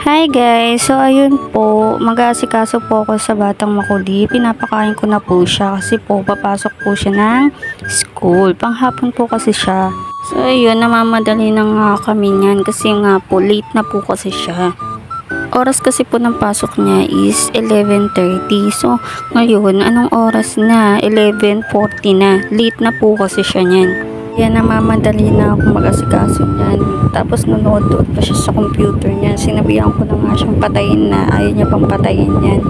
Hi guys! So ayun po, mag-aasikaso po ako sa batang makuli. Pinapakain ko na po siya kasi po papasok po siya ng school. Panghapon po kasi siya. So ayun, namamadali na nga kami niyan kasi nga po late na po kasi siya. Oras kasi po ng pasok niya is 11:30. So ngayon, anong oras na? 11:40 na. Late na po kasi siya niyan. Yan, namamadali na ako mag-asikaso niyan. Tapos nanonood pa siya sa computer niya. Sinabihan ko na nga siyang patayin na. Ayaw niya pang patayin yan.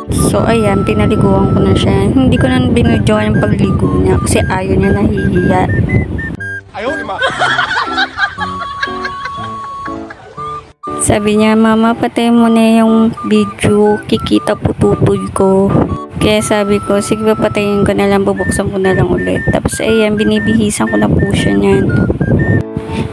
So ayan, pinaliguan ko na siya. Hindi ko na binudyo yung pagligo niya kasi ayaw niya, nahihiya. Ayaw ni ma. Sabi niya, mama, patayin mo na yung video. Kikita po tutoy ko. Kaya sabi ko, sige ba patayin ko na lang, bubuksan ko na lang ulit. Tapos ayan, binibihisan ko na po siya niyan.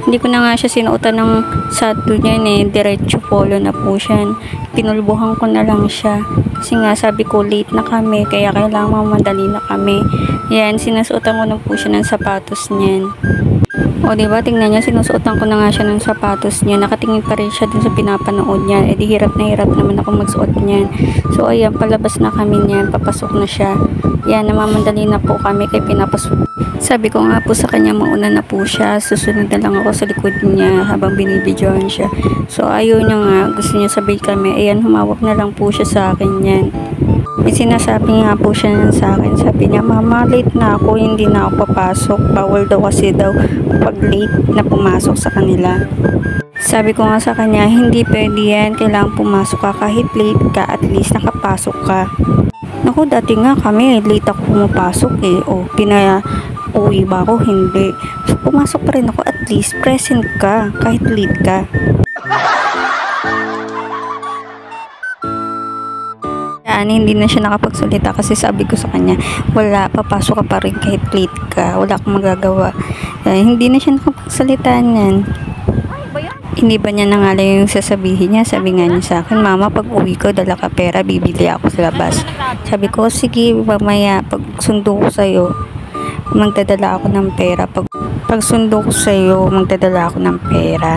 Hindi ko na nga siya sinuotan ng sato niyan eh. Diretso polo na po siya. Pinulbuhan ko na lang siya. Kasi nga sabi ko late na kami, kaya kailangan mamadali na kami. Yan, sinasuotan ko na po siya ng sapatos niyan. O diba, tingnan niya, sinusuotan ko na nga siya ng sapatos niya. Nakatingin pa rin siya dun sa pinapanood niya. E di hirap naman ako magsuot niyan. So ayan, palabas na kami niyan. Papasok na siya. Yan, namamadali na po kami kay pinapasok. Sabi ko nga po sa kanya, mauna na po siya. Susunod na lang ako sa likod niya habang binibidyohan siya. So ayaw niya nga, gusto niya sabay kami. Ayan, humawak na lang po siya sa akin yan. May sinasabi nga po siya sa akin. Sabi niya, mama, late na ako, hindi na ako papasok. Bawal daw kasi daw pag late na pumasok sa kanila. Sabi ko nga sa kanya, hindi pwede yan. Kailangan pumasok ka kahit late ka, at least nakapasok ka. Naku, dati nga kami, late ako pumapasok eh. O, uwi ba ako? Hindi. So, pumasok pa rin ako, at least present ka kahit late ka. Hindi na siya nakapagsalita kasi sabi ko sa kanya, wala, papasok ka pa rin kahit late ka, wala akong magagawa. Hindi na siya nakapagsalita niyan. Hindi ba niya nangalan yung sasabihin niya? Sabi nga niya sa akin, mama, pag uwi ko, dala ka pera, bibili ako sa labas. Sabi ko, sige, mamaya, pag sundo ko sa'yo, magdadala ako ng pera. Pag sundo ko sa'yo, magdadala ako ng pera.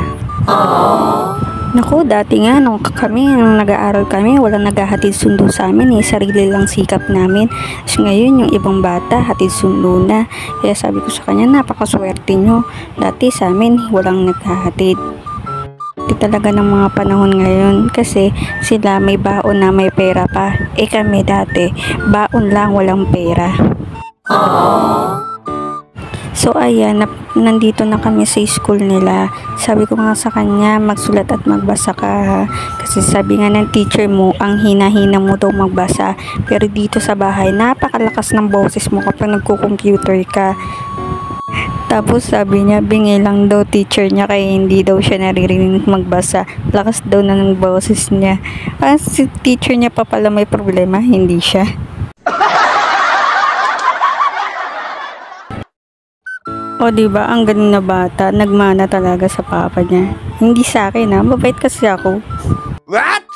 Naku, dati nga nung nag-aaral kami, walang naghahatid sundo sa amin eh. Sarili lang sikap namin. So ngayon, yung ibang bata, hatid sundo na. Kaya sabi ko sa kanya, napakaswerte nyo. Dati sa amin, walang naghahatid. Di talaga ng mga panahon ngayon. Kasi sila may baon na may pera pa. Eh kami dati, baon lang, walang pera. So ayan, nandito na kami sa school nila. Sabi ko nga sa kanya, magsulat at magbasa ka ha. Kasi sabi nga ng teacher mo, ang hina-hina mo daw magbasa. Pero dito sa bahay, napakalakas ng boses mo kapag nagko-computer ka. Tapos sabi niya, bingi lang daw teacher niya kaya hindi daw siya naririnig magbasa. Lakas daw na ng boses niya. Si teacher niya pa pala may problema, hindi siya. O diba, ang galing na bata, nagmana talaga sa papa niya. Hindi sa akin ha, mabait kasi ako. What?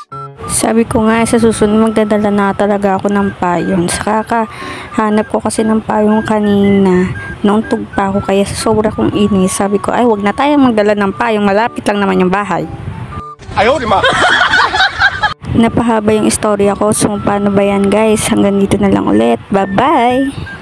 Sabi ko nga, sa susunod magdadala na talaga ako ng payong. Saka hanap ko kasi ng payong kanina. Noong tugpa ko, kaya sa sobra kong inis, sabi ko, ay wag na tayo magdala ng payong, malapit lang naman yung bahay. Ayaw, di ma. Napahaba yung istorya ko, so paano ba yan guys? Hanggang dito na lang ulit. Bye-bye!